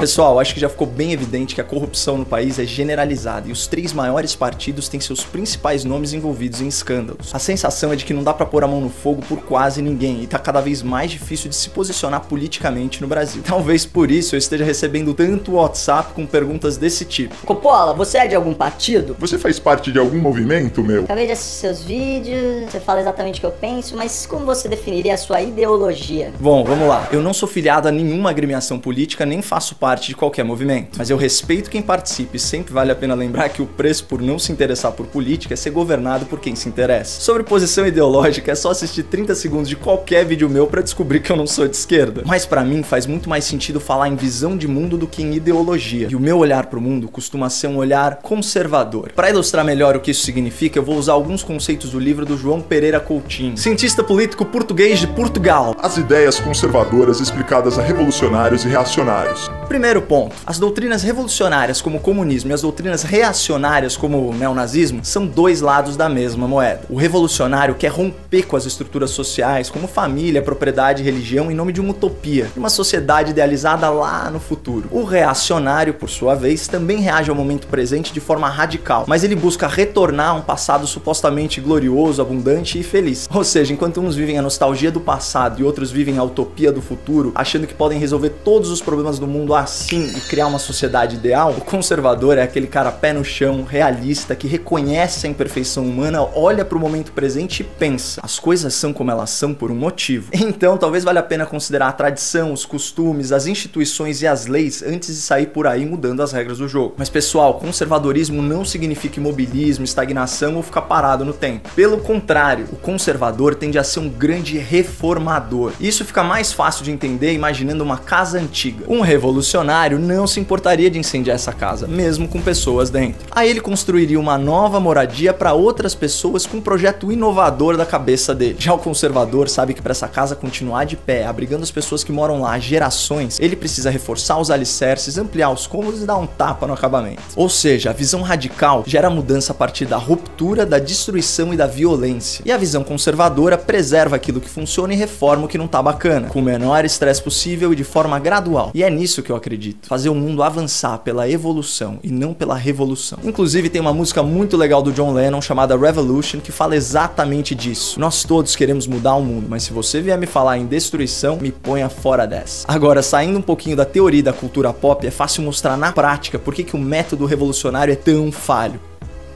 Pessoal, acho que já ficou bem evidente que a corrupção no país é generalizada e os 3 maiores partidos têm seus principais nomes envolvidos em escândalos. A sensação é de que não dá pra pôr a mão no fogo por quase ninguém e tá cada vez mais difícil de se posicionar politicamente no Brasil. Talvez por isso eu esteja recebendo tanto WhatsApp com perguntas desse tipo. Coppola, você é de algum partido? Você faz parte de algum movimento, meu? Acabei de assistir seus vídeos, você fala exatamente o que eu penso, mas como você definiria a sua ideologia? Bom, vamos lá. Eu não sou filiado a nenhuma agremiação política, nem faço parte de qualquer movimento. Mas eu respeito quem participa e sempre vale a pena lembrar que o preço por não se interessar por política é ser governado por quem se interessa. Sobre posição ideológica, é só assistir 30 segundos de qualquer vídeo meu pra descobrir que eu não sou de esquerda. Mas pra mim faz muito mais sentido falar em visão de mundo do que em ideologia. E o meu olhar pro mundo costuma ser um olhar conservador. Pra ilustrar melhor o que isso significa, eu vou usar alguns conceitos do livro do João Pereira Coutinho, cientista político português de Portugal. As ideias conservadoras explicadas a revolucionários e reacionários. Primeiro ponto, as doutrinas revolucionárias como o comunismo e as doutrinas reacionárias como o neonazismo são 2 lados da mesma moeda. O revolucionário quer romper com as estruturas sociais como família, propriedade e religião em nome de uma utopia, de uma sociedade idealizada lá no futuro. O reacionário, por sua vez, também reage ao momento presente de forma radical, mas ele busca retornar a um passado supostamente glorioso, abundante e feliz. Ou seja, enquanto uns vivem a nostalgia do passado e outros vivem a utopia do futuro, achando que podem resolver todos os problemas do mundo assim e criar uma sociedade ideal, o conservador é aquele cara pé no chão, realista, que reconhece a imperfeição humana, olha para o momento presente e pensa: as coisas são como elas são por um motivo. Então talvez valha a pena considerar a tradição, os costumes, as instituições e as leis antes de sair por aí mudando as regras do jogo. Mas pessoal, conservadorismo não significa imobilismo, estagnação ou ficar parado no tempo. Pelo contrário, o conservador tende a ser um grande reformador. Isso fica mais fácil de entender imaginando uma casa antiga. Um revolucionário não se importaria de incendiar essa casa, mesmo com pessoas dentro. Aí ele construiria uma nova moradia para outras pessoas com um projeto inovador da cabeça dele. Já o conservador sabe que para essa casa continuar de pé, abrigando as pessoas que moram lá há gerações, ele precisa reforçar os alicerces, ampliar os cômodos e dar um tapa no acabamento. Ou seja, a visão radical gera mudança a partir da ruptura, da destruição e da violência. E a visão conservadora preserva aquilo que funciona e reforma o que não tá bacana, com o menor estresse possível e de forma gradual. E é nisso que eu acredito, fazer o mundo avançar pela evolução e não pela revolução. Inclusive tem uma música muito legal do John Lennon chamada Revolution que fala exatamente disso. Nós todos queremos mudar o mundo, mas se você vier me falar em destruição, me ponha fora dessa. Agora, saindo um pouquinho da teoria e da cultura pop, é fácil mostrar na prática por que o método revolucionário é tão falho.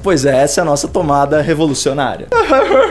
Pois é, essa é a nossa tomada revolucionária.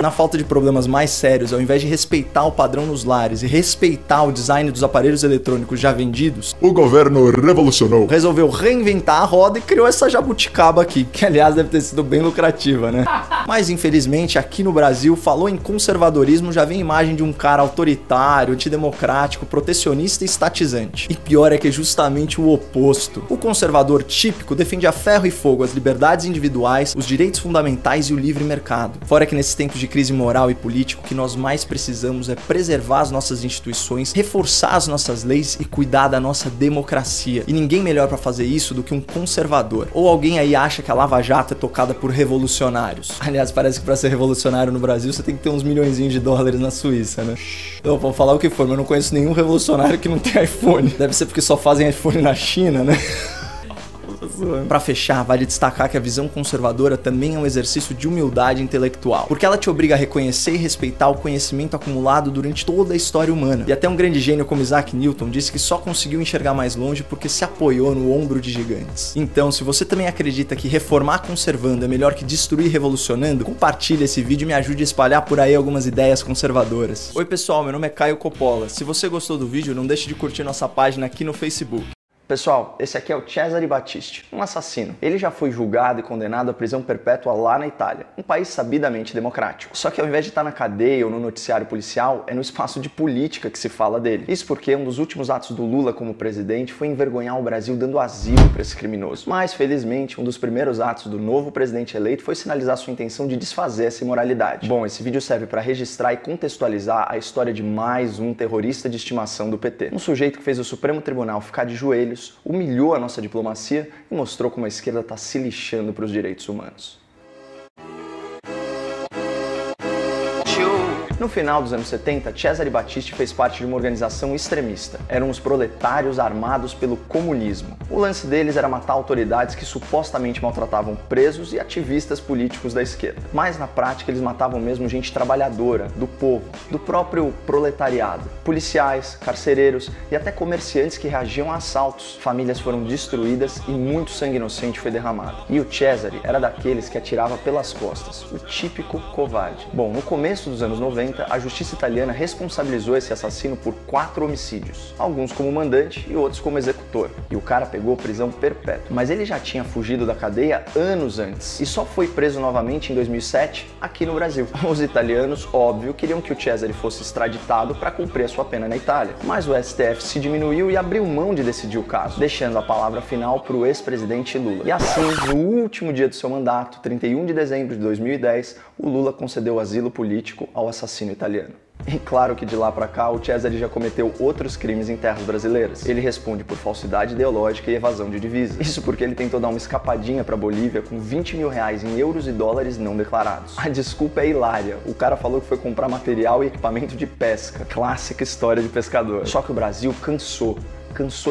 Na falta de problemas mais sérios, ao invés de respeitar o padrão nos lares e respeitar o design dos aparelhos eletrônicos já vendidos, o governo revolucionou. Resolveu reinventar a roda e criou essa jabuticaba aqui, que aliás deve ter sido bem lucrativa, né? Mas infelizmente aqui no Brasil, falou em conservadorismo, já vem a imagem de um cara autoritário, antidemocrático, protecionista e estatizante. E pior é que é justamente o oposto. O conservador típico defende a ferro e fogo as liberdades individuais, os direitos fundamentais e o livre mercado. Fora que nesses tempos de crise moral e político, o que nós mais precisamos é preservar as nossas instituições, reforçar as nossas leis e cuidar da nossa democracia. E ninguém melhor pra fazer isso do que um conservador. Ou alguém aí acha que a Lava Jato é tocada por revolucionários. Aliás, parece que pra ser revolucionário no Brasil você tem que ter uns milhõezinhos de dólares na Suíça, né? Eu vou falar o que for, mas eu não conheço nenhum revolucionário que não tem iPhone. Deve ser porque só fazem iPhone na China, né? Pra fechar, vale destacar que a visão conservadora também é um exercício de humildade intelectual, porque ela te obriga a reconhecer e respeitar o conhecimento acumulado durante toda a história humana. E até um grande gênio como Isaac Newton disse que só conseguiu enxergar mais longe porque se apoiou no ombro de gigantes. Então, se você também acredita que reformar conservando é melhor que destruir revolucionando, compartilhe esse vídeo e me ajude a espalhar por aí algumas ideias conservadoras. Oi pessoal, meu nome é Caio Coppola. Se você gostou do vídeo, não deixe de curtir nossa página aqui no Facebook. Pessoal, esse aqui é o Cesare Battisti, um assassino. Ele já foi julgado e condenado à prisão perpétua lá na Itália, um país sabidamente democrático. Só que ao invés de estar na cadeia ou no noticiário policial, é no espaço de política que se fala dele. Isso porque um dos últimos atos do Lula como presidente foi envergonhar o Brasil dando asilo para esse criminoso. Mas, felizmente, um dos primeiros atos do novo presidente eleito foi sinalizar sua intenção de desfazer essa imoralidade. Bom, esse vídeo serve para registrar e contextualizar a história de mais um terrorista de estimação do PT. Um sujeito que fez o Supremo Tribunal ficar de joelhos, humilhou a nossa diplomacia e mostrou como a esquerda está se lixando para os direitos humanos. No final dos anos 70, Cesare Battisti fez parte de uma organização extremista. Eram os proletários armados pelo comunismo. O lance deles era matar autoridades que supostamente maltratavam presos e ativistas políticos da esquerda. Mas na prática eles matavam mesmo gente trabalhadora, do povo, do próprio proletariado. Policiais, carcereiros e até comerciantes que reagiam a assaltos. Famílias foram destruídas e muito sangue inocente foi derramado. E o Cesare era daqueles que atirava pelas costas, o típico covarde. Bom, no começo dos anos 90, a justiça italiana responsabilizou esse assassino por 4 homicídios, alguns como mandante e outros como executor. E o cara pegou prisão perpétua. Mas ele já tinha fugido da cadeia anos antes e só foi preso novamente em 2007 aqui no Brasil. Os italianos, óbvio, queriam que o Cesare fosse extraditado para cumprir a sua pena na Itália, mas o STF se diminuiu e abriu mão de decidir o caso, deixando a palavra final para o ex-presidente Lula. E assim, no último dia do seu mandato, 31 de dezembro de 2010, o Lula concedeu asilo político ao assassino italiano. E claro que de lá pra cá, o Cesare já cometeu outros crimes em terras brasileiras. Ele responde por falsidade ideológica e evasão de divisas. Isso porque ele tentou dar uma escapadinha pra Bolívia com 20 mil reais em euros e dólares não declarados. A desculpa é hilária. O cara falou que foi comprar material e equipamento de pesca. Clássica história de pescador. Só que o Brasil cansou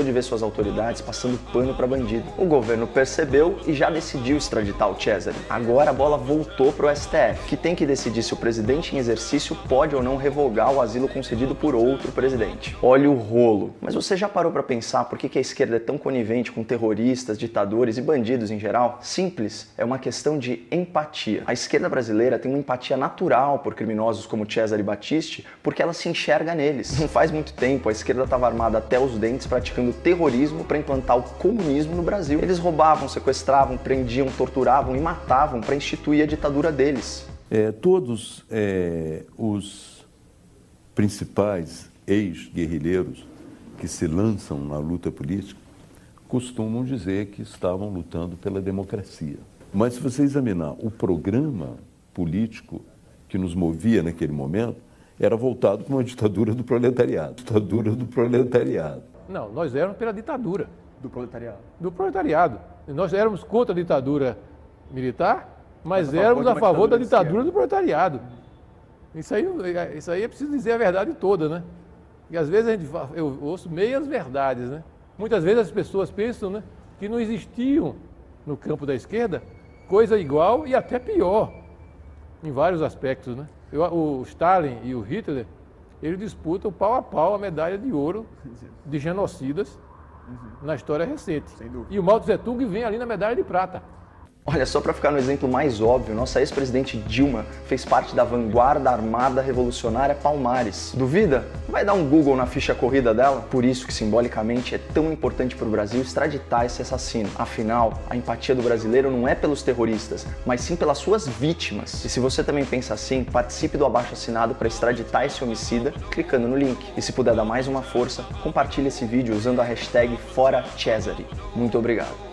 de ver suas autoridades passando pano para bandido. O governo percebeu e já decidiu extraditar o Cesare. Agora a bola voltou pro STF, que tem que decidir se o presidente em exercício pode ou não revogar o asilo concedido por outro presidente. Olha o rolo. Mas você já parou para pensar por que a esquerda é tão conivente com terroristas, ditadores e bandidos em geral? Simples, é uma questão de empatia. A esquerda brasileira tem uma empatia natural por criminosos como Cesare Battisti porque ela se enxerga neles. Não faz muito tempo a esquerda estava armada até os dentes praticando terrorismo para implantar o comunismo no Brasil. Eles roubavam, sequestravam, prendiam, torturavam e matavam para instituir a ditadura deles. Todos os principais ex-guerrilheiros que se lançam na luta política costumam dizer que estavam lutando pela democracia. Mas se você examinar o programa político que nos movia naquele momento, era voltado para uma ditadura do proletariado. Ditadura do proletariado. Não, nós éramos pela ditadura. Do proletariado. Do proletariado. Nós éramos contra a ditadura militar, mas éramos a favor da ditadura do proletariado. Isso aí é preciso dizer a verdade toda, né? E às vezes eu ouço meias verdades, né? Muitas vezes as pessoas pensam, né, que não existiam no campo da esquerda coisa igual e até pior, em vários aspectos, né? O Stalin e o Hitler, eles disputam pau a pau a medalha de ouro de genocidas na história recente. E o Mao Tse Tung vem ali na medalha de prata. Olha, só para ficar no exemplo mais óbvio, nossa ex-presidente Dilma fez parte da vanguarda armada revolucionária Palmares. Duvida? Vai dar um Google na ficha corrida dela? Por isso que simbolicamente é tão importante para o Brasil extraditar esse assassino. Afinal, a empatia do brasileiro não é pelos terroristas, mas sim pelas suas vítimas. E se você também pensa assim, participe do abaixo-assinado para extraditar esse homicida clicando no link. E se puder dar mais uma força, compartilhe esse vídeo usando a hashtag #ForaCesare. Muito obrigado.